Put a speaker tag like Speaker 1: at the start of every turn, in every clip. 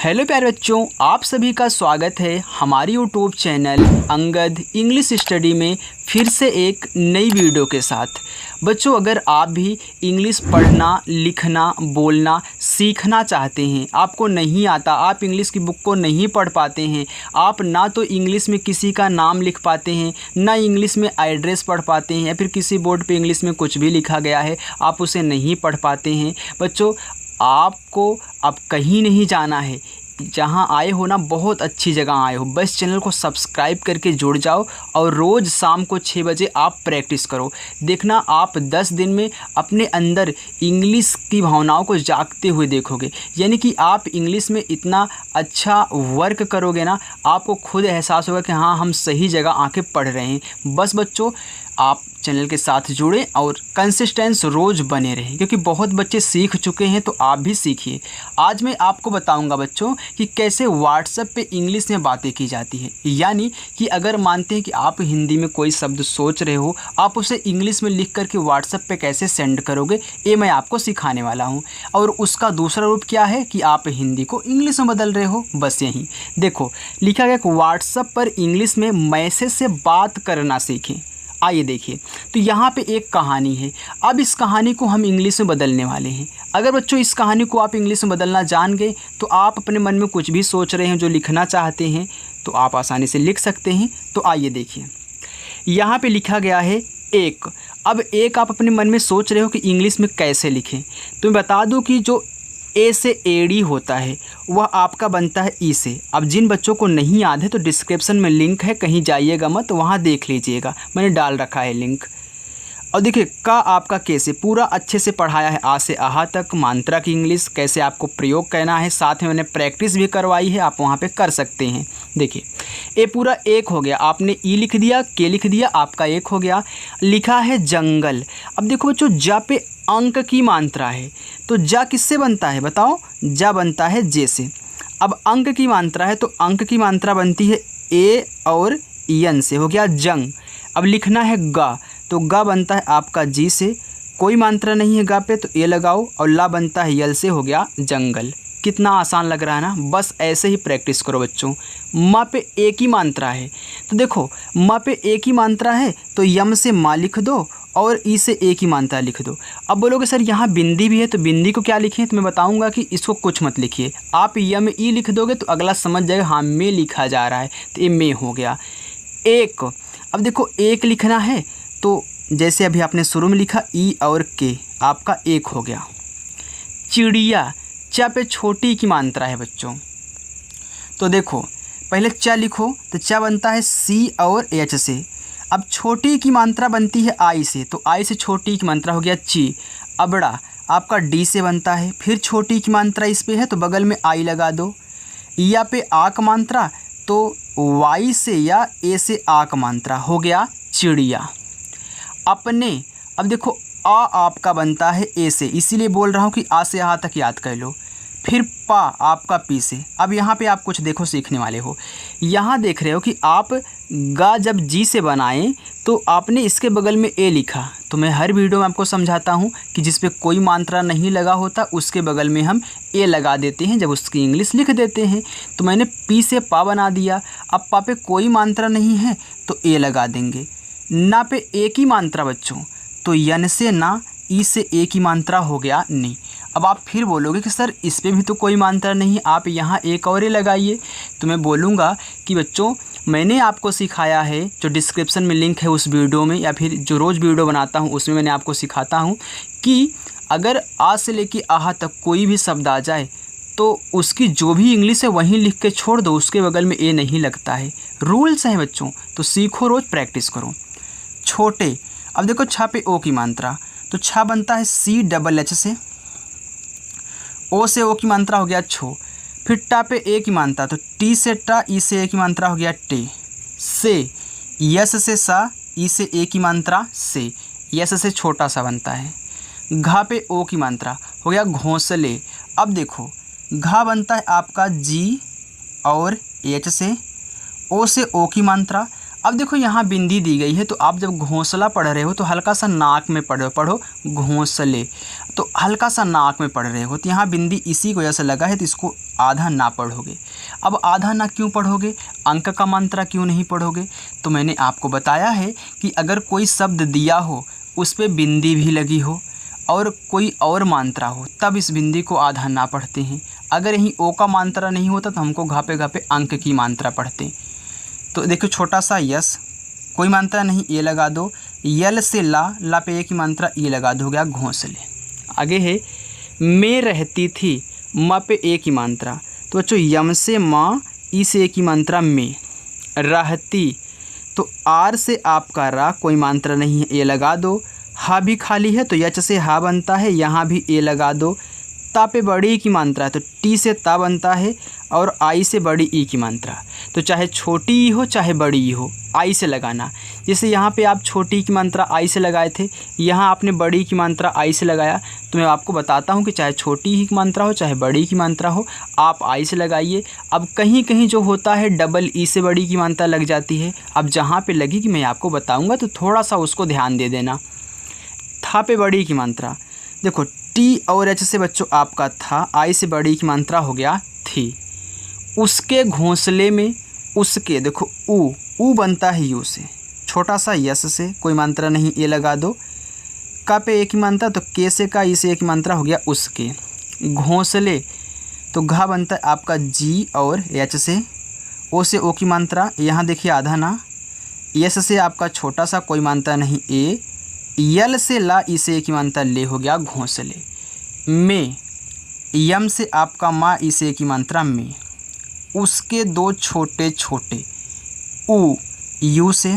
Speaker 1: Hello प्यारे बच्चों, आप सभी का स्वागत है हमारी YouTube channel Angad English study में फिर से एक नई वीडियो के साथ। बच्चों, अगर आप भी इंग्लिश पढ़ना, लिखना, बोलना सीखना चाहते हैं, आपको नहीं आता, आप इंग्लिश की बुक को नहीं पढ़ पाते हैं, आप ना तो इंग्लिश में किसी का नाम लिख पाते हैं, ना इंग्लिश में एड्रेस पढ़ पाते हैं, या फिर किसी बोर्ड पे इंग्लिश में कुछ भी लिखा गया है आप उसे नहीं पढ़ पाते हैं। बच्चों, आपको अब कहीं नहीं जाना है, जहाँ आए हो ना बहुत अच्छी जगह आए हो। बस चैनल को सब्सक्राइब करके जुड़ जाओ और रोज़ शाम को 6 बजे आप प्रैक्टिस करो। देखना, आप 10 दिन में अपने अंदर इंग्लिश की भावनाओं को जागते हुए देखोगे। यानी कि आप इंग्लिश में इतना अच्छा वर्क करोगे ना, आपको खुद एहसास होगा कि हाँ, हम सही जगह आके पढ़ रहे हैं। बस बच्चों, आप चैनल के साथ जुड़ें और कंसिस्टेंस रोज़ बने रहें, क्योंकि बहुत बच्चे सीख चुके हैं तो आप भी सीखिए। आज मैं आपको बताऊंगा बच्चों कि कैसे व्हाट्सएप पे इंग्लिश में बातें की जाती है। यानी कि अगर मानते हैं कि आप हिंदी में कोई शब्द सोच रहे हो, आप उसे इंग्लिश में लिख करके व्हाट्सएप पे कैसे सेंड करोगे, ये मैं आपको सिखाने वाला हूँ। और उसका दूसरा रूप क्या है कि आप हिंदी को इंग्लिश में बदल रहे हो। बस यही देखो, लिखा गया कि व्हाट्सएप पर इंग्लिश में मैसेज से बात करना सीखें। आइए देखिए, तो यहाँ पे एक कहानी है। अब इस कहानी को हम इंग्लिश में बदलने वाले हैं। अगर बच्चों इस कहानी को आप इंग्लिश में बदलना जान गए तो आप अपने मन में कुछ भी सोच रहे हैं जो लिखना चाहते हैं तो आप आसानी से लिख सकते हैं। तो आइए देखिए, यहाँ पे लिखा गया है एक। अब एक आप अपने मन में सोच रहे हो कि इंग्लिश में कैसे लिखें, तो मैं बता दूँ कि जो ए से एडी होता है वह आपका बनता है ई से। अब जिन बच्चों को नहीं याद है तो डिस्क्रिप्शन में लिंक है, कहीं जाइएगा मत, वहाँ देख लीजिएगा, मैंने डाल रखा है लिंक। और देखिए, का आपका कैसे पूरा अच्छे से पढ़ाया है, आ से आहा तक, मात्रा की इंग्लिश कैसे आपको प्रयोग करना है, साथ में मैंने प्रैक्टिस भी करवाई है, आप वहाँ पे कर सकते हैं। देखिए, ये पूरा एक हो गया, आपने ई लिख दिया, के लिख दिया, आपका एक हो गया। लिखा है जंगल। अब देखो बच्चों, जा पे अंक की मात्रा है, तो जा किससे बनता है बताओ? जा बनता है जे से। अब अंक की मात्रा है तो अंक की मात्रा बनती है ए और यन से, हो गया जंग। अब लिखना है गा, तो गा बनता है आपका जी से, कोई मात्रा नहीं है गा पे तो ए लगाओ, और ला बनता है यल से, हो गया जंगल। कितना आसान लग रहा है ना। बस ऐसे ही प्रैक्टिस करो बच्चों। माँ पे एक ही मात्रा है, तो देखो माँ पे एक ही मात्रा है तो यम से माँ लिख दो और ई से एक ही मात्रा लिख दो। अब बोलोगे सर यहाँ बिंदी भी है तो बिंदी को क्या लिखें, तो मैं बताऊंगा कि इसको कुछ मत लिखिए। आप यम ई लिख दोगे तो अगला समझ जाएगा हाँ में लिखा जा रहा है, तो ये में हो गया। एक, अब देखो एक लिखना है तो जैसे अभी आपने शुरू में लिखा ई और के, आपका एक हो गया। चिड़िया, चा पे छोटी की मात्रा है बच्चों, तो देखो पहले चा लिखो तो चा बनता है सी और एच से। अब छोटी की मात्रा बनती है आई से, तो आई से छोटी की मात्रा हो गया ची। अबड़ा आपका डी से बनता है, फिर छोटी की मात्रा इस पे है तो बगल में आई लगा दो। या पे आ का मात्रा तो वाई से या ए से आ का मात्रा, हो गया चिड़िया। अपने, अब देखो आ आपका बनता है ए से, इसीलिए बोल रहा हूँ कि आ से आ तक याद कर लो। फिर पा आपका पी से। अब यहाँ पे आप कुछ देखो सीखने वाले हो, यहाँ देख रहे हो कि आप गा जब जी से बनाएं तो आपने इसके बगल में ए लिखा। तो मैं हर वीडियो में आपको समझाता हूँ कि जिस पे कोई मात्रा नहीं लगा होता उसके बगल में हम ए लगा देते हैं जब उसकी इंग्लिश लिख देते हैं। तो मैंने पी से पा बना दिया। अब पा पे कोई मात्रा नहीं है तो ए लगा देंगे। ना पे एक ही मात्रा बच्चों, तो यन से ना, ई से एक ही मात्रा, हो गया नी। अब आप फिर बोलोगे कि सर इस पे भी तो कोई मात्रा नहीं है, आप यहाँ एक और लगाइए। तो मैं बोलूँगा कि बच्चों मैंने आपको सिखाया है, जो डिस्क्रिप्शन में लिंक है उस वीडियो में, या फिर जो रोज़ वीडियो बनाता हूँ उसमें मैंने आपको सिखाता हूँ कि अगर आ से लेके आहा तक कोई भी शब्द आ जाए तो उसकी जो भी इंग्लिश है वहीं लिख के छोड़ दो, उसके बगल में ए नहीं लगता है। रूल्स हैं बच्चों, तो सीखो, रोज़ प्रैक्टिस करो। छोटे, अब देखो छा पे ओ की मात्रा, तो छा बनता है सी डबल एच से, ओ से ओ की मात्रा हो गया छो। फिर टा पे ए की मात्रा, तो टी से टा, ई से ए की मात्रा, हो गया टे। से, यस से सा, ई से ए की मात्रा से, यस से छोटा सा बनता है। घा पे ओ की मात्रा, हो गया घोंसले। अब देखो घा बनता है आपका जी और एच से, ओ से ओ की मात्रा। अब देखो यहाँ बिंदी दी गई है, तो आप जब घोंसला पढ़ रहे हो तो हल्का सा नाक में पढ़ो घोंसले, तो हल्का सा नाक में पढ़ रहे हो, तो यहाँ बिंदी इसी की वजह से लगा है, तो इसको आधा ना पढ़ोगे। अब आधा ना क्यों पढ़ोगे, अंक का मात्रा क्यों नहीं पढ़ोगे, तो मैंने आपको बताया है कि अगर कोई शब्द दिया हो उस पर बिंदी भी लगी हो और कोई और मात्रा हो, तब इस बिंदी को आधा ना पढ़ते हैं। अगर यहीं ओ का मात्रा नहीं होता तो हमको घापे घापे अंक की मात्रा पढ़ते। तो देखो छोटा सा यस, कोई मात्रा नहीं, ए लगा दो। यल से ला पे ए की मात्रा ई लगा दो, हो गया घोंसले। आगे है मैं रहती थी, म पे ए की मात्रा, तो बच्चों यम से म, ई से ए की मात्रा में। रहती, तो आर से आपका रा, कोई मात्रा नहीं है, ए लगा दो। हा भी खाली है तो यच से हा बनता है, यहाँ भी ए लगा दो। ता पे बड़ी की मात्रा है तो टी से ता बनता है, और आई से बड़ी ई की मात्रा, तो चाहे छोटी ई हो चाहे बड़ी ई हो, आई से लगाना। जैसे यहाँ पे आप छोटी की मात्रा आई से लगाए थे, यहाँ आपने बड़ी की मात्रा आई से लगाया, तो मैं आपको बताता हूँ कि चाहे छोटी ही की मात्रा हो चाहे बड़ी की मात्रा हो, आप आई से लगाइए। अब कहीं कहीं जो होता है डबल ई से बड़ी की मात्रा लग जाती है, अब जहाँ पे लगेगी मैं आपको बताऊँगा, तो थोड़ा सा उसको ध्यान दे देना। था पे बड़ी की मात्रा, देखो टी और एच से बच्चों आपका था, आई से बड़ी की मात्रा हो गया थी। उसके घोंसले में, उसके देखो ऊ बनता है यू से, छोटा सा यस से, कोई मात्रा नहीं, ए लगा दो। का पे एक ही मात्रा, तो के से का, ई से एक मात्रा, हो गया उसके। घोंसले, तो घा बनता है आपका जी और एच से, ओ से ओ की मात्रा, यहाँ देखिए आधा ना। यस से आपका छोटा सा, कोई मात्रा नहीं, ए। यल से ला, ई से एक ही मात्रा, ले, हो गया घोंसले। में, यम से आपका माँ, ई से एक ही मात्रा, में। उसके दो छोटे छोटे, ऊ यू से,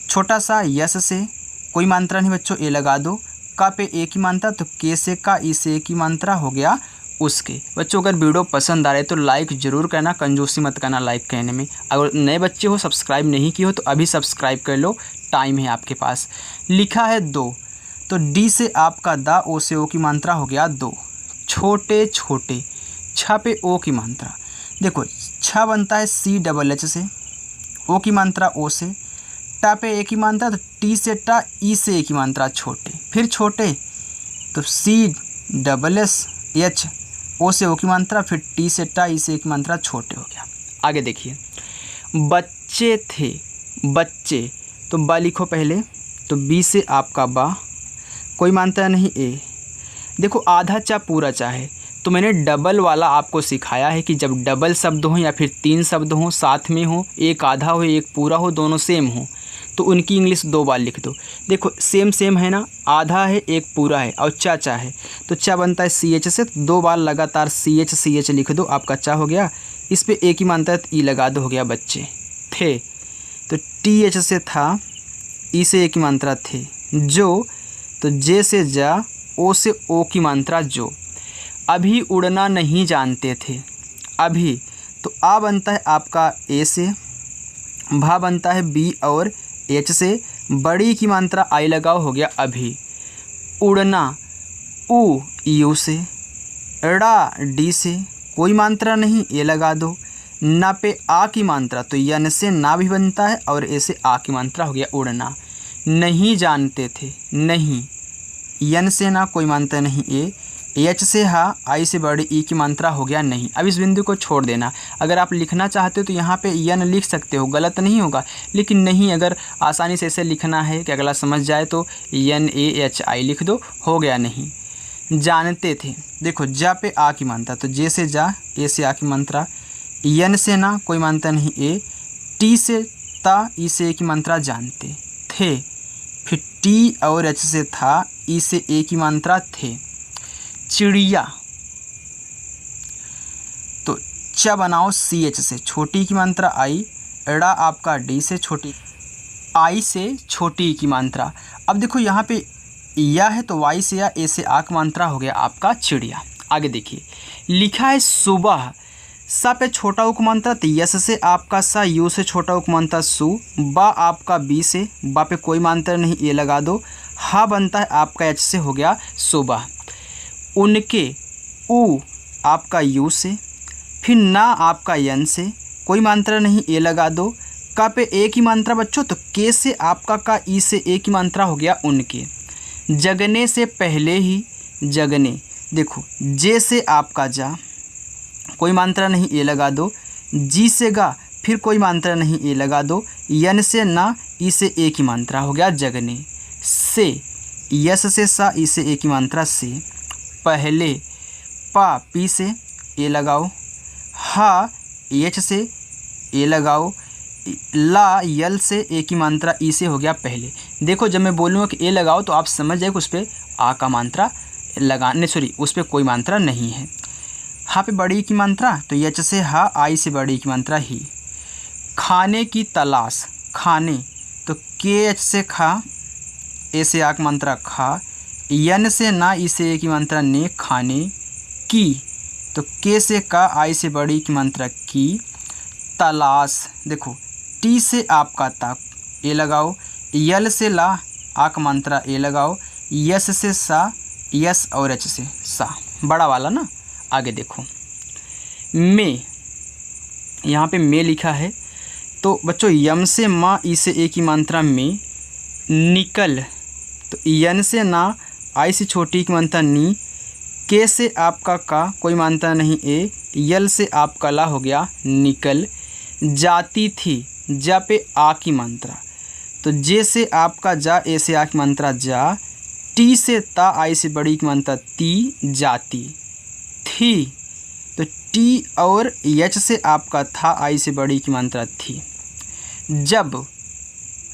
Speaker 1: छोटा सा यस से, कोई मात्रा नहीं बच्चों, ए लगा दो। का पे एक ही मात्रा, तो के से का, ई से एक ही मात्रा, हो गया उसके। बच्चों अगर वीडियो पसंद आ रहे तो लाइक ज़रूर करना, कंजूसी मत करना लाइक करने में। अगर नए बच्चे हो, सब्सक्राइब नहीं किए हो तो अभी सब्सक्राइब कर लो, टाइम है आपके पास। लिखा है दो, तो डी से आपका दा, ओ से ओ की मात्रा, हो गया दो। छोटे छोटे, छ पे ओ की मात्रा, देखो छ बनता है सी डबल एच से, ओ की मात्रा ओ से। टा पे ए की मात्रा, तो टी से टा, ई से ए की मात्रा, छोटे। फिर छोटे, तो सी डबल एस एच, ओ से ओ की मात्रा, फिर टी से टा, ई से एक मात्रा, छोटे, हो गया। आगे देखिए, बच्चे थे, बच्चे, तो बा लिखो पहले, तो बी से आपका बा, कोई मात्रा नहीं, ए। देखो आधा चा पूरा चा है, तो मैंने डबल वाला आपको सिखाया है कि जब डबल शब्द हो या फिर तीन शब्द हो साथ में हो, एक आधा हो एक पूरा हो, दोनों सेम हो, तो उनकी इंग्लिश दो बार लिख दो। देखो सेम है ना, आधा है एक पूरा है और चा है, तो चा बनता है सी एच से, तो दो बार लगातार सी एच लिख दो, आपका चा हो गया। इस पे एक ही मात्रा है, ई लगा दो, हो गया बच्चे। थे, तो टी एच से था, ई से एक ही मात्रा, थे। जो, तो जे से जा, ओ से ओ की मात्रा, जो। अभी उड़ना नहीं जानते थे, अभी, तो आ बनता है आपका ए से, भा बनता है बी और एच से, बड़ी की मात्रा आई लगाओ, हो गया अभी। उड़ना, ऊ यू से, ड़ा डी से, कोई मात्रा नहीं, ए लगा दो। ना पे आ की मात्रा, तो यन से ना भी बनता है और ए से आ की मात्रा, हो गया उड़ना। नहीं जानते थे, नहीं, यन से ना, कोई मात्रा नहीं, ए। एच से हा, आई से बड़ी ई की मात्रा, हो गया नहीं। अब इस बिंदु को छोड़ देना। अगर आप लिखना चाहते हो तो यहाँ पे यन लिख सकते हो, गलत नहीं होगा, लेकिन नहीं, अगर आसानी से ऐसे लिखना है कि अगला समझ जाए तो यन ए एच आई लिख दो, हो गया नहीं। जानते थे, देखो जा पे आ की मात्रा, तो जे से जा, ए से आ की मात्रा, यन से ना, कोई मात्रा नहीं, ए। टी से ता, ई से ए की मात्रा, जानते थे। फिर टी और एच से था, ई से ए की मात्रा, थे। चिड़िया, तो च बनाओ सी एच से, छोटी की मात्रा आई, ड़ा आपका डी से, छोटी आई से छोटी की मात्रा। अब देखो यहाँ पे या है तो वाई से या, ए से आ की मात्रा, हो गया आपका चिड़िया। आगे देखिए, लिखा है सुबह, सा पे छोटा उक मात्रा, तो यस से आपका सा, यू से छोटा उक मात्रा, सु। बा आपका बी से, बा पे कोई मात्रा नहीं, ए लगा दो। हा बनता है आपका एच से, हो गया सुबह। उनके, ऊ आपका यू से, फिर ना आपका यन से, कोई मात्रा नहीं, ए लगा दो। का पे एक ही मात्रा बच्चों, तो के से आपका का, ई से एक ही मात्रा हो गया उनके। जगने से पहले ही जगने, देखो जे से आपका जा, कोई मात्रा नहीं, ए लगा दो। जी से गा, फिर कोई मात्रा नहीं, ए लगा दो। यन से ना, ई से एक ही मात्रा हो गया जगने। से, यस से सा, ई से एक ही मात्रा से। पहले पा, पी से ए लगाओ। हा, एच से ए लगाओ। ला, यल से एक ही मात्रा, ई से हो गया पहले। देखो जब मैं बोलूँगा कि ए लगाओ तो आप समझ जाए कि उस पर आ का मात्रा लगाने, सॉरी उस पर कोई मात्रा नहीं है। हा पे बड़ी की मात्रा, तो यच से हा, आई से बड़ी की मात्रा ही। खाने की तलाश, खाने, तो के एच से खा, ए से आ की मात्रा खा। यन से ना, ई से ए की मात्रा ने, खाने की, तो के से का, आई से बड़ी की मात्रा की। तलाश, देखो टी से आपका ता, ए लगाओ। यल से ला, आ का मात्रा ए लगाओ। यस से सा, यस और एच से सा, बड़ा वाला ना। आगे देखो में, यहाँ पे में लिखा है, तो बच्चों यम से माँ, ई से एक ही मात्रा में। निकल, तो यन से ना, आई से छोटी की मात्रा नी। के से आपका का, कोई मात्रा नहीं, ए। यल से आपका ला हो गया निकल। जाती थी, जा पे आ की मात्रा, तो जे से आपका जा, ए से आ की मात्रा जा। टी से ता, आई से बड़ी की मात्रा ती, जाती थी, तो टी और यच से आपका था, आई से बड़ी की मात्रा थी। जब,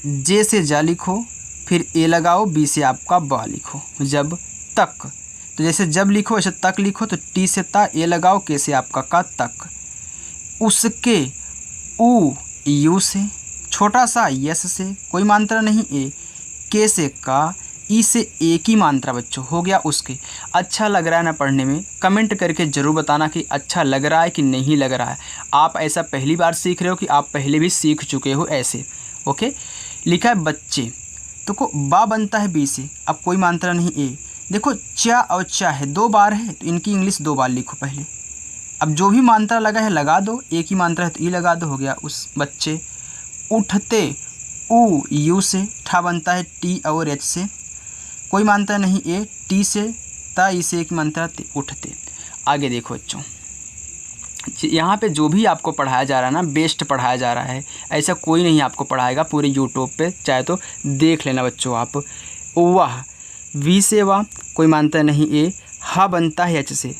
Speaker 1: जे से जा लिखो, फिर ए लगाओ, बी से आपका बा लिखो। जब तक, तो जैसे जब लिखो वैसे तक लिखो, तो टी से ता, ए लगाओ, के से आपका का, तक। उसके, ऊ, यू से। छोटा सा, यस से, कोई मात्रा नहीं, ए। के से का, ई से एक ही मात्रा बच्चों, हो गया उसके। अच्छा लग रहा है ना पढ़ने में? कमेंट करके ज़रूर बताना कि अच्छा लग रहा है कि नहीं लग रहा है। आप ऐसा पहली बार सीख रहे हो कि आप पहले भी सीख चुके हो ऐसे? ओके। लिखा है बच्चे, तो को बा बनता है बी से, अब कोई मात्रा नहीं, ए। देखो चा और चा है, 2 बार है, तो इनकी इंग्लिश 2 बार लिखो पहले। अब जो भी मात्रा लगा है लगा दो, एक ही मात्रा है तो ई लगा दो, हो गया उस बच्चे। उठते, ऊ, यू से। ठा बनता है टी और एच से, कोई मात्रा नहीं, ए। टी से ता, ई से एक मात्रा ते, उठते। आगे देखो बच्चों, यहाँ पे जो भी आपको पढ़ाया जा रहा है ना, बेस्ट पढ़ाया जा रहा है, ऐसा कोई नहीं आपको पढ़ाएगा पूरे यूट्यूब पे, चाहे तो देख लेना बच्चों आप। वाह, वी से वाह, कोई मात्रा नहीं, ए। हा बनता है एच से,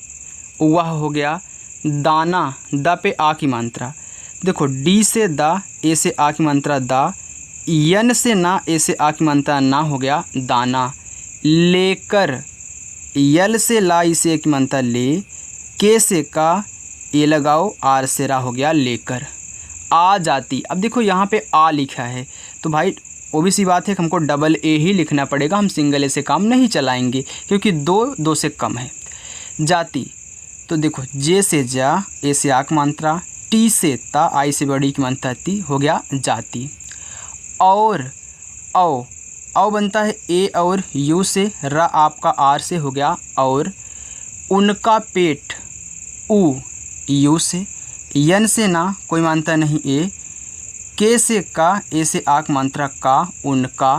Speaker 1: वाह हो गया। दाना, दा पे आ की मात्रा, देखो डी से दा, ए से आ की मात्रा दा। यन से ना, ए से आ की मात्रा ना, हो गया दाना। लेकर, यल से ला, ई से एक मात्रा ले। के से का, ए लगाओ, आर से रा, हो गया लेकर। आ जाती, अब देखो यहाँ पे आ लिखा है, तो भाई वो भी सी बात है कि हमको डबल ए ही लिखना पड़ेगा, हम सिंगल ए से काम नहीं चलाएंगे क्योंकि 2 से कम है। जाती, तो देखो जे से जा, ए से आ की मात्रा। टी से ता, आई से बड़ी की मात्रा ती, हो गया जाती। और औ बनता है ए और यू से, रा आपका आर से, हो गया और। उनका पेट, ऊ, यू से। यन से ना, कोई मात्रा नहीं, ए। के से का, ए से आ की मात्रा का, उनका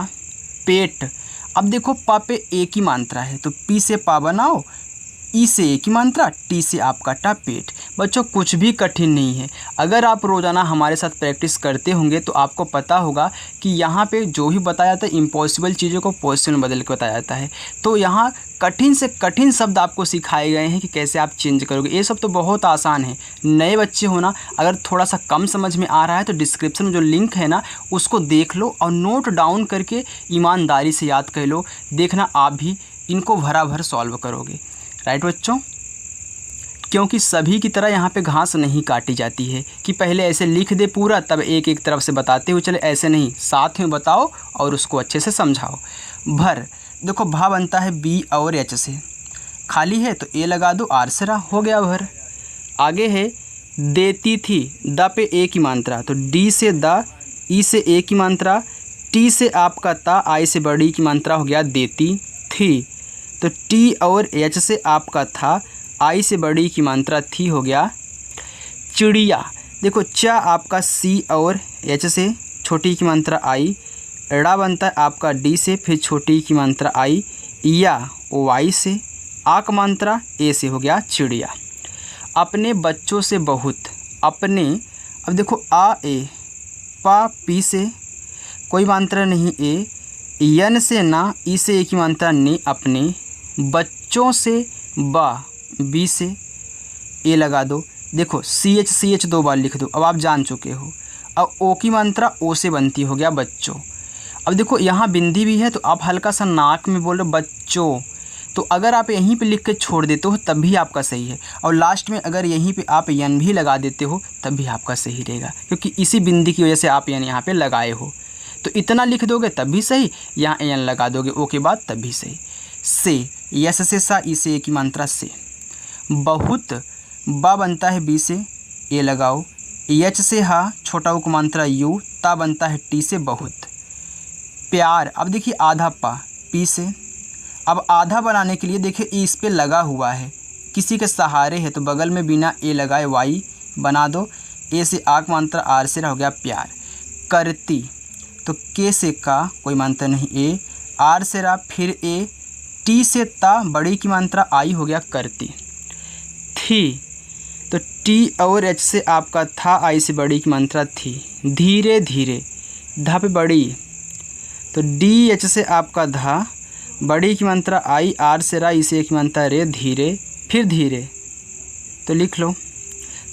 Speaker 1: पेट। अब देखो पा पे एक ही मात्रा है, तो पी से पा बनाओ, ई से एक ही मात्रा, टी से आपका टा, पेट। बच्चों कुछ भी कठिन नहीं है, अगर आप रोज़ाना हमारे साथ प्रैक्टिस करते होंगे तो आपको पता होगा कि यहाँ पे जो भी बताया जाता है इम्पॉसिबल चीज़ों को पॉसिबल में बदल के बताया जाता है। तो यहाँ कठिन से कठिन शब्द आपको सिखाए गए हैं कि कैसे आप चेंज करोगे, ये सब तो बहुत आसान है। नए बच्चे हो ना, अगर थोड़ा सा कम समझ में आ रहा है तो डिस्क्रिप्शन में जो लिंक है ना उसको देख लो और नोट डाउन करके ईमानदारी से याद कर लो, देखना आप भी इनको भरा भर सॉल्व करोगे। राइट बच्चों, क्योंकि सभी की तरह यहाँ पे घास नहीं काटी जाती है कि पहले ऐसे लिख दे पूरा तब एक एक तरफ से बताते हुए चले, ऐसे नहीं, साथ में बताओ और उसको अच्छे से समझाओ। भर, देखो भा बनता है बी और एच से, खाली है तो ए लगा दो, आर से रा, हो गया भर। आगे है देती थी, दा पे ए की मात्रा, तो डी से दा, ई से ए की मात्रा। टी से आपका ता, आई से बड़ी की मात्रा, हो गया देती थी, तो टी और एच से आपका था, आई से बड़ी की मात्रा थी, हो गया चिड़िया। देखो च आपका सी और एच से, छोटी की मात्रा आई। ड़ा बनता है आपका डी से, फिर छोटी की मात्रा आई। या वाई से, आ का मात्रा ए से, हो गया चिड़िया। अपने बच्चों से बहुत, अपने, अब देखो आ ए, पा पी से कोई मात्रा नहीं ए, यन से ना, ई से ए की मात्रा ने, अपने बच्चों से बा, बी से ए लगा दो। देखो सी एच 2 बार लिख दो, अब आप जान चुके हो। अब ओ की मात्रा ओ से बनती, हो गया बच्चों। अब देखो यहाँ बिंदी भी है तो आप हल्का सा नाक में बोल रहे हो बच्चों, तो अगर आप यहीं पे लिख के छोड़ देते हो तब भी आपका सही है। और लास्ट में अगर यहीं पे आप यन भी लगा देते हो तब भी आपका सही रहेगा, क्योंकि इसी बिंदी की वजह से आप यन यहाँ पे लगाए हो। तो इतना लिख दोगे तब भी सही, यहाँ यन लगा दोगे ओ के बाद तब भी सही। से, यस से सा, ई से ए की मात्रा से। बहुत, बा बनता है बी से, ए लगाओ। एच से हा, छोटा ऊ की मात्रा यू, ता बनता है टी से, बहुत। प्यार, अब देखिए आधा पा, पी से। अब आधा बनाने के लिए देखिए ई इस पे लगा हुआ है, किसी के सहारे है तो बगल में बिना ए लगाए वाई बना दो। ए से आ की मात्रा आर से, हो गया प्यार। करती, तो के से का, कोई मात्रा नहीं ए, आर से रा, फिर ए, टी से ता, बड़ी की मात्रा आई, हो गया करती। थी, तो टी और एच से आपका था, आई से बड़ी की मात्रा थी। धीरे धीरे, धा पे बड़ी, तो डी एच से आपका धा, बड़ी की मात्रा आई, आर से रा, इसे एक मात्रा रे, धीरे, फिर धीरे। तो लिख लो।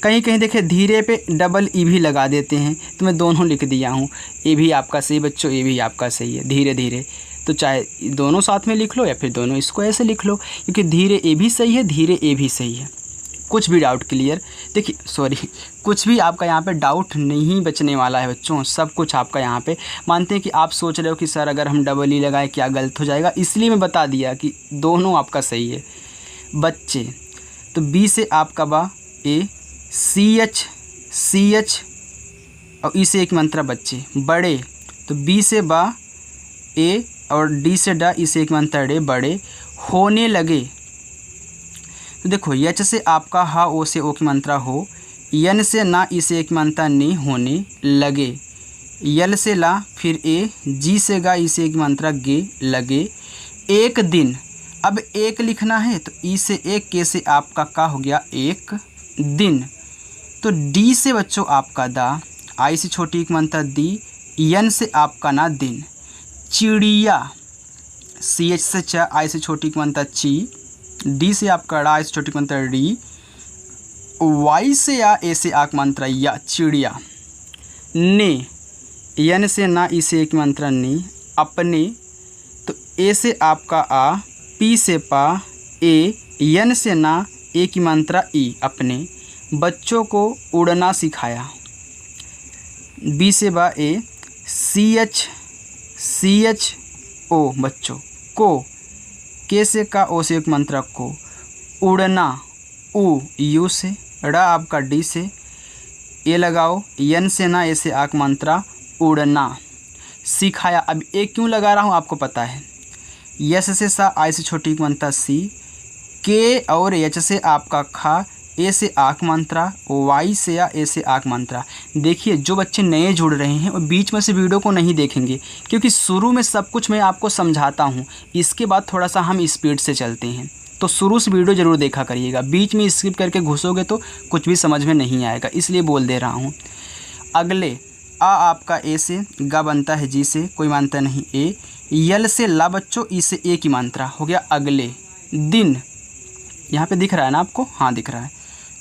Speaker 1: कहीं कहीं देखे धीरे पे डबल ई भी लगा देते हैं, तो मैं दोनों लिख दिया हूँ। ए भी आपका सही बच्चों, ए भी आपका सही है, धीरे धीरे। तो चाहे दोनों साथ में लिख लो या फिर दोनों इसको ऐसे लिख लो, क्योंकि धीरे ए भी सही है, धीरे ए भी सही है। कुछ भी डाउट क्लियर, देखिए सॉरी, कुछ भी आपका यहाँ पे डाउट नहीं बचने वाला है बच्चों, सब कुछ आपका यहाँ पे। मानते हैं कि आप सोच रहे हो कि सर अगर हम डबल ई लगाए क्या गलत हो जाएगा, इसलिए मैं बता दिया कि दोनों आपका सही है। बच्चे, तो बी से आपका बा, ए, सी एच और ई से एक मात्रा बच्चे। बड़े, तो बी से बा, ए और डी से डा, ई से एक मात्रा डे, बड़े। होने लगे, तो देखो यच से आपका हा, ओ से ओ की मात्रा हो। यन से ना, ई से एक मात्रा ने, होने लगे। यल से ला, फिर ए, जी से गा, ई से एक मात्रा गे, लगे। एक दिन, अब एक लिखना है तो ई से एक, के से आपका का, हो गया एक दिन। तो डी से बच्चों आपका दा, आई से छोटी एक मात्रा दी, यन से आपका ना, दिन। चिड़िया, सी एच से च, आई से छोटी की मात्रा ची। डी से आपका ड़ा, इस छोटी मात्रा डी। वाई से या, ए से आक मात्रा या, चिड़िया। ने, यन से ना, ई से एक मात्रा ने, अपने, तो ए से आपका आ, पी से पा, ए, यन से ना, ए की मात्रा ई, अपने बच्चों को उड़ना सिखाया। बी से बा, ए, सी एच ओ, बच्चों को। के से का, ओ से एक मात्रा को। उड़ना, उ, यू से। ड़ा आपका डी से, ए लगाओ। यन से ना, ए से आक मात्रा, उड़ना सिखाया। अब ए क्यों लगा रहा हूँ आपको पता है। यस से सा, आई से छोटी की मात्रा सी। के और एच से आपका खा, ए से आक मात्रा, वाई से या, ए से आक मात्रा। देखिए जो बच्चे नए जुड़ रहे हैं और बीच में से वीडियो को नहीं देखेंगे, क्योंकि शुरू में सब कुछ मैं आपको समझाता हूँ, इसके बाद थोड़ा सा हम स्पीड से चलते हैं। तो शुरू से वीडियो ज़रूर देखा करिएगा, बीच में स्किप करके घुसोगे तो कुछ भी समझ में नहीं आएगा, इसलिए बोल दे रहा हूँ। अगले, आ आपका ए से, गा बनता है जी से, कोई मात्रा नहीं ए। यल से ला बच्चों, ई से ए की मात्रा, हो गया अगले दिन। यहाँ पे दिख रहा है ना आपको, हाँ दिख रहा है।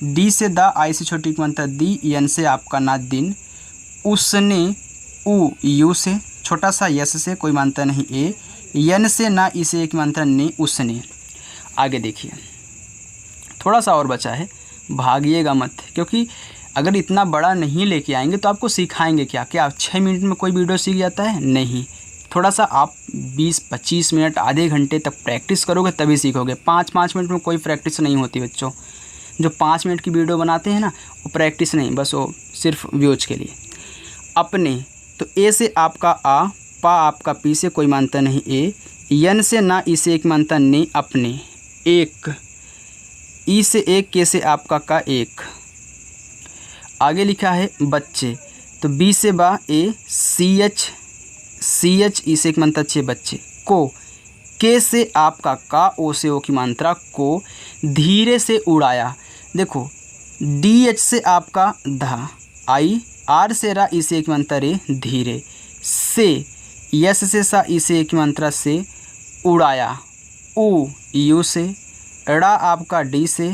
Speaker 1: डी से दा, आई से छोटी की मात्रा दी। यन से आपका ना, दिन। उसने, उ, यू से, छोटा सा यस से, कोई मात्रा नहीं ए। यन से ना, ई से एक मात्रा ने, उसने। आगे देखिए थोड़ा सा और बचा है, भागिएगा मत, क्योंकि अगर इतना बड़ा नहीं लेके आएंगे तो आपको सिखाएंगे क्या? क्या 6 मिनट में कोई वीडियो सीख जाता है? नहीं, थोड़ा सा आप 20-25 मिनट, आधे घंटे तक प्रैक्टिस करोगे तभी सीखोगे। 5-5 मिनट में कोई प्रैक्टिस नहीं होती बच्चों। जो 5 मिनट की वीडियो बनाते हैं ना, वो प्रैक्टिस नहीं, बस वो सिर्फ व्यूज के लिए। अपने, तो ए से आपका आ, पा आपका पी से, कोई मानता नहीं ए। यन से ना, ई से एक मानता ने, अपने। एक, ई से एक, के से आपका का, एक। आगे लिखा है बच्चे, तो बी से बा ए, सी एच ई से एक मात्रा छे बच्चे। को, के से आपका का, ओ से ओ की मात्रा को, धीरे से उड़ाया। देखो डी एच से आपका धा, आई, आर से रा, ई से एक मात्रा रे, धीरे, से, यस से सा, ई से एक मात्रा से, उड़ाया, ऊ, यू से, ड़ा आपका डी से,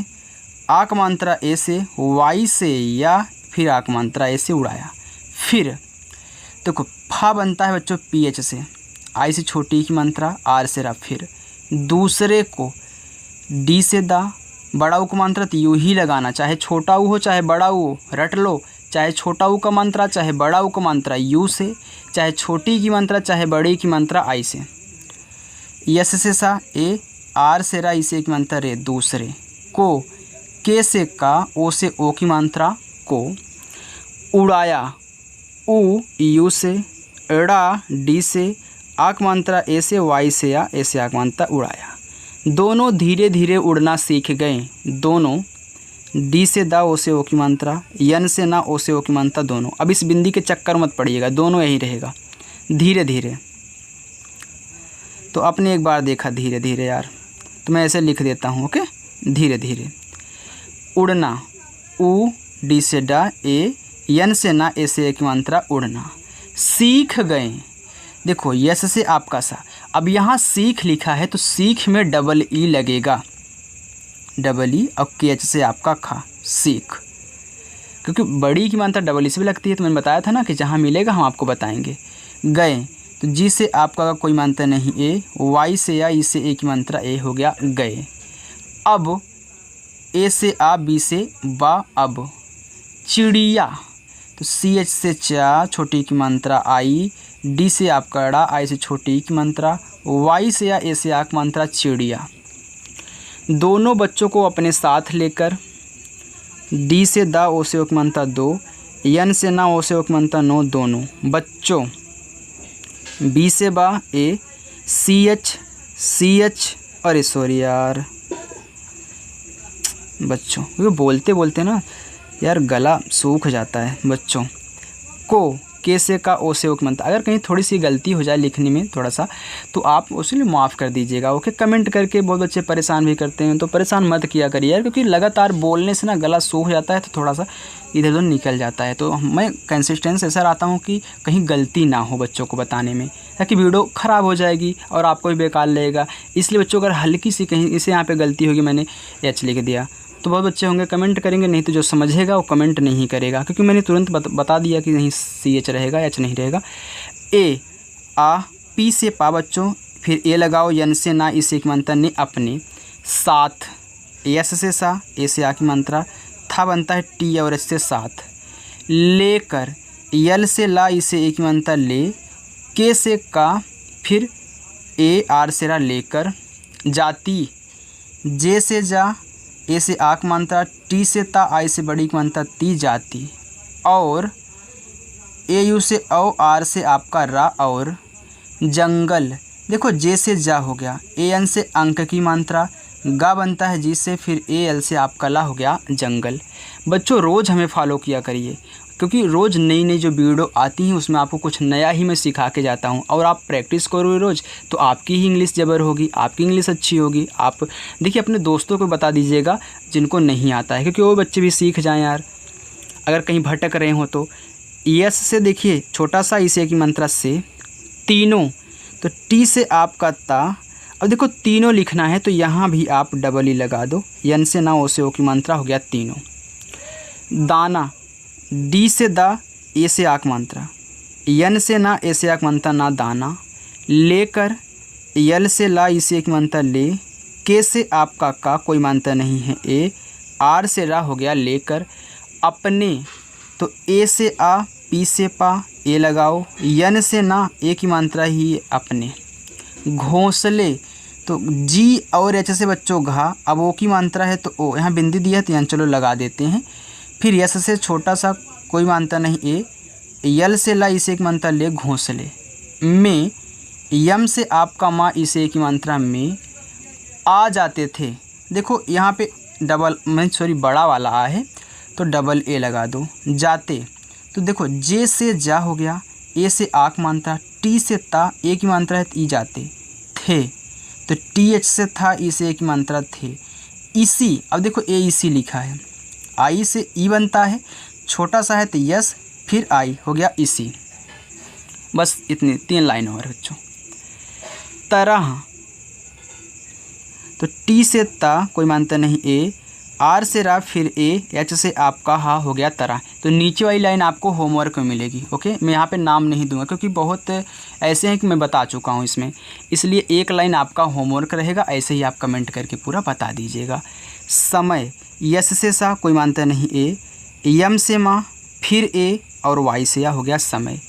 Speaker 1: आक मात्रा ए से, वाई से या, फिर आक मात्रा ए से उड़ाया। फिर देखो फा बनता है बच्चों पी एच से, आई से छोटी की मात्रा, आर से रा, फिर दूसरे को डी से दा, बड़ा ऊ का मात्रा तो यू ही लगाना, चाहे छोटा ऊ हो चाहे बड़ा ऊ हो, रट लो, चाहे छोटा ऊ का मात्रा चाहे बड़ा ऊ का मात्रा यू से, चाहे छोटी की मात्रा चाहे बड़ी की मात्रा आई से। यस से सा ए, आर से रा, ई से एक मात्रा रे, दूसरे को, के से का, ओ से ओ की मात्रा को, उड़ाया, ऊ, यू से, ड़ा, डी से, आक मात्रा ए से, वाई से या, ए से आक मात्रा, उड़ाया। दोनों धीरे धीरे उड़ना सीख गए। दोनों डी से दा, ओ से ओ की मात्रा, यन से ना, ओ से ओ की मात्रा, दोनों। अब इस बिंदी के चक्कर मत पड़िएगा, दोनों यही रहेगा धीरे धीरे। तो आपने एक बार देखा धीरे धीरे यार, तो मैं ऐसे लिख देता हूँ, ओके, धीरे धीरे उड़ना, ऊ, डी से डा, ए, यन से ना, ए से ए की मात्रा, उड़ना, सीख गए। देखो यस से आपका सा, अब यहाँ सीख लिखा है तो सीख में डबल ई लगेगा, डबल ई, और के एच से आपका खा, सीख, क्योंकि बड़ी की मात्रा डबल ई से भी लगती है। तो मैंने बताया था ना कि जहाँ मिलेगा हम आपको बताएंगे। गए, तो जी से आपका कोई मात्रा नहीं ए, वाई से या, ई से ए की मात्रा ए, हो गया गए। अब ए से आ, बी से बा, अब चिड़िया, तो सी एच से चा, छोटी की मात्रा आई, डी से आपका ड़ा, आई से छोटी की मात्रा, वाई से या, ए से आक मात्रा, चिड़िया। दोनों बच्चों को अपने साथ लेकर, डी से दा, ओ से ओ की मात्रा दो, यन से ना, ओ से ओ की मात्रा नो, दोनों बच्चों। बी से बा ए, सी एच, अरे सॉरी यार बच्चों, वो बोलते बोलते ना यार गला सूख जाता है। बच्चों को, के से का, ओ से ओ की मात्रा। अगर कहीं थोड़ी सी गलती हो जाए लिखने में थोड़ा सा, तो आप उसके लिए माफ़ कर दीजिएगा, ओके। कमेंट करके बहुत बच्चे परेशान भी करते हैं, तो परेशान मत किया करिए यार, क्योंकि लगातार बोलने से ना गला सूख जाता है, तो थोड़ा सा इधर उधर निकल जाता है। तो मैं कंसिस्टेंस ऐसा रहता हूँ कि कहीं गलती ना हो बच्चों को बताने में, ताकि वीडियो ख़राब हो जाएगी और आपको भी बेकार लगेगा। इसलिए बच्चों अगर हल्की सी कहीं इसे यहाँ पर गलती होगी, मैंने एच लिख दिया, तो बहुत बच्चे होंगे कमेंट करेंगे, नहीं तो जो समझेगा वो कमेंट नहीं करेगा, क्योंकि मैंने तुरंत बता दिया कि नहीं सी एच रहेगा, एच नहीं रहेगा। ए, आ, पी से पा बच्चों, फिर ए लगाओ, यन से ना, इसे की मात्रा ने, अपने साथ, यस से सा, ए से आ की मात्रा, था बनता है टी और एच से साथ, लेकर, यल से ला, इसे ए की मात्रा ले, के से का, फिर ए, आर से रा, लेकर, जाती, जे से जा, ए से आक मात्रा, टी से ता, आई से बड़ी की मात्रा, ती, जाती, और ए यू से औ, आर से आपका रा, और जंगल। देखो जे से जा हो गया, ए एन से अंक की मात्रा, गा बनता है जी से, फिर ए एल से आपका ला, हो गया जंगल। बच्चों रोज़ हमें फॉलो किया करिए, क्योंकि रोज़ नई नई जो वीडियो आती हैं उसमें आपको कुछ नया ही मैं सिखा के जाता हूं, और आप प्रैक्टिस करोगे रोज़ तो आपकी ही इंग्लिश जबर होगी, आपकी इंग्लिश अच्छी होगी। आप देखिए अपने दोस्तों को बता दीजिएगा जिनको नहीं आता है, क्योंकि वो बच्चे भी सीख जाएं यार, अगर कहीं भटक रहे हो तो। यस से देखिए छोटा सा, इसे की मात्रा से, तीनों, तो टी से आपका ता। अब देखो तीनों लिखना है तो यहाँ भी आप डबल ई लगा दो, यन से ना, ओ से ओ की मात्रा, हो गया तीनों। दाना, डी से दा, ए से आक मात्रा, यन से ना, ए से आक मात्रा ना, दाना, लेकर, यल से ला, ई से एक मात्रा ले, के से आपका का, कोई मात्रा नहीं है ए, आर से रा, हो गया लेकर, अपने, तो ए से आ, पी से पा, ए लगाओ, यन से ना, ए की मात्रा ही अपने, घोंसले, तो जी और एच से बच्चों घा, अब ओ की मात्रा है तो ओ, यहाँ बिंदी दिया है तो यहाँ चलो लगा देते हैं। फिर यस से छोटा सा, कोई मात्रा नहीं ए, यल से ला, इसे एक मात्रा ले, घोंसले, में, यम से आपका माँ, इसे एक मात्रा में, आ जाते थे। देखो यहाँ पे डबल, मैं सॉरी बड़ा वाला आ है, तो डबल ए लगा दो। जाते तो देखो जे से जा हो गया, ए से आक मात्रा, टी से ता, ए की मात्रा है ई जाते। थे तो टी एच से था, ई से ए की मात्रा थे। इसी, अब देखो ए इसी लिखा है, आई से ई बनता है, छोटा सा है तो यस, फिर आई हो गया इसी। बस इतनी 3 लाइन और बच्चों। तरह तो टी से ता कोई मानता नहीं ए, आर से रा, फिर ए, एच से आपका हा हो गया तरह। तो नीचे वाली लाइन आपको होमवर्क में मिलेगी। ओके, मैं यहाँ पे नाम नहीं दूंगा क्योंकि बहुत ऐसे हैं कि मैं बता चुका हूँ इसमें, इसलिए एक लाइन आपका होमवर्क रहेगा, ऐसे ही आप कमेंट करके पूरा बता दीजिएगा। समय, यस से सा कोई मानता नहीं ए, यम से माँ, फिर ए और वाई से या हो गया समय।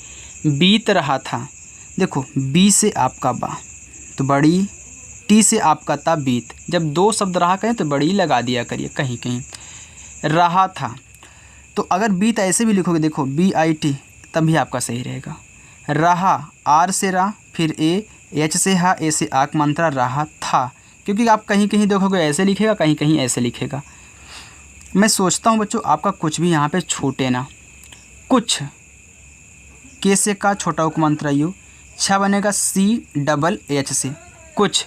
Speaker 1: बीत रहा था, देखो बी से आपका बा तो बड़ी, टी से आपका था बीत। जब 2 शब्द रहा करें तो बड़ी लगा दिया करिए कहीं कहीं। रहा था तो अगर बीत ऐसे भी लिखोगे, देखो बी आई टी, तब भी आपका सही रहेगा। रहा, आर से रा, फिर ए, एच से हा, ए से आक मंत्रा, रहा था। क्योंकि आप कहीं कहीं देखोगे ऐसे लिखेगा, कहीं कहीं ऐसे लिखेगा। मैं सोचता हूँ बच्चों आपका कुछ भी यहाँ पे छूटे ना। कुछ, के से का छोटा उपमंत्रा यू, छा बनेगा सी डबल एच से कुछ।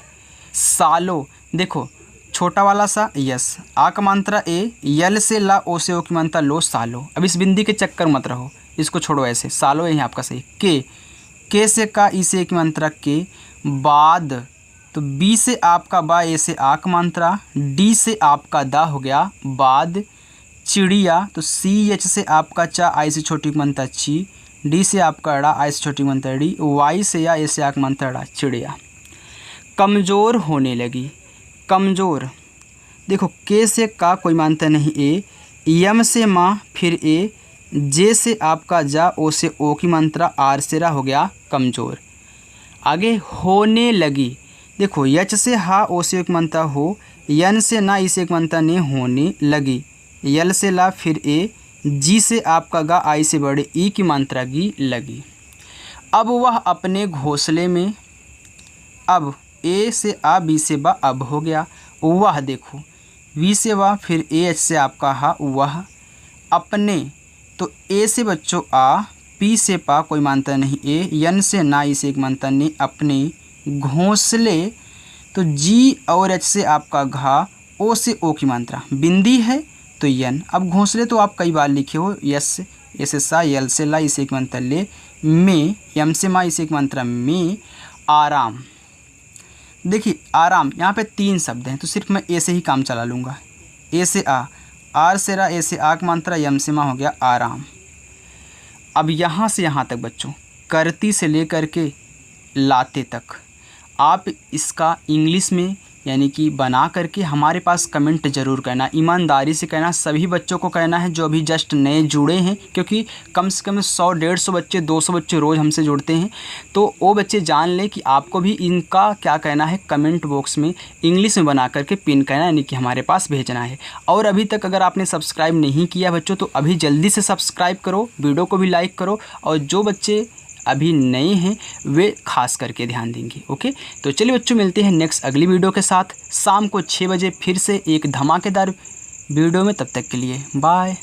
Speaker 1: सालो, देखो छोटा वाला सा यस, आ का मात्रा ए, यल से ला, ओ से ओ की मात्रा लो, सालो। अब इस बिंदी के चक्कर मत रहो, इसको छोड़ो ऐसे, सालो यही आपका सही। के से का, ई से की मात्रा के। बाद तो बी से आपका बा, ए से आ का मात्रा, डी से आपका दा हो गया बाद। चिड़िया तो सी एच से आपका चा, आई से छोटी मात्रा ची, डी से आपका अड़ा, आई से छोटी मात्रा डी, वाई से या, ए से आक मात्रा अड़ा, चिड़िया। कमज़ोर होने लगी, कमज़ोर, देखो के से का कोई मानता नहीं ए, यम से माँ, फिर ए, जे से आपका जा, ओ से ओ की मात्रा, आर से रा हो गया कमज़ोर। आगे होने लगी, देखो यच से हा, ओ से एक मात्रा हो, यन से ना, इसे एक मात्रा ने, होने लगी। यल से ला, फिर ए, जी से आपका गा, आई से बड़े ई की मात्रा गी लगी। अब वह अपने घोंसले में, अब ए से आ, बी से बा, अब हो गया। वह देखो वी से वाह, फिर ए एच से आपका हा, वह। अपने तो ए से बच्चों आ, पी से पा कोई मानता नहीं ए, यन से ना, इसे एक मानता नहीं, अपने घोंसले तो जी और एच से आपका घा, ओ से ओ की मात्रा, बिंदी है तो यन। अब घोंसले तो आप कई बार लिखे हो, यस ए से सा, यल से ला, इसे एक मात्रा ले, में, यम से मा, इसे एक मात्रा में। आराम, देखिए आराम यहाँ पे 3 शब्द हैं तो सिर्फ मैं ए से ही काम चला लूँगा। ए से आ, आर से रा, ए से आक मात्रा, यम से मा हो गया आराम। अब यहाँ से यहाँ तक बच्चों, करती से लेकर के लाते तक आप इसका इंग्लिश में यानी कि बना करके हमारे पास कमेंट ज़रूर करना, ईमानदारी से कहना, सभी बच्चों को कहना है जो अभी जस्ट नए जुड़े हैं, क्योंकि कम से कम 100-150 बच्चे, 200 बच्चे रोज़ हमसे जुड़ते हैं। तो वो बच्चे जान लें कि आपको भी इनका क्या कहना है, कमेंट बॉक्स में इंग्लिश में बना करके पिन करना यानी कि हमारे पास भेजना है। और अभी तक अगर आपने सब्सक्राइब नहीं किया बच्चों तो अभी जल्दी से सब्सक्राइब करो, वीडियो को भी लाइक करो, और जो बच्चे अभी नए हैं वे खास करके ध्यान देंगे। ओके, तो चलिए बच्चों मिलते हैं नेक्स्ट अगली वीडियो के साथ शाम को 6 बजे फिर से एक धमाकेदार वीडियो में। तब तक के लिए बाय।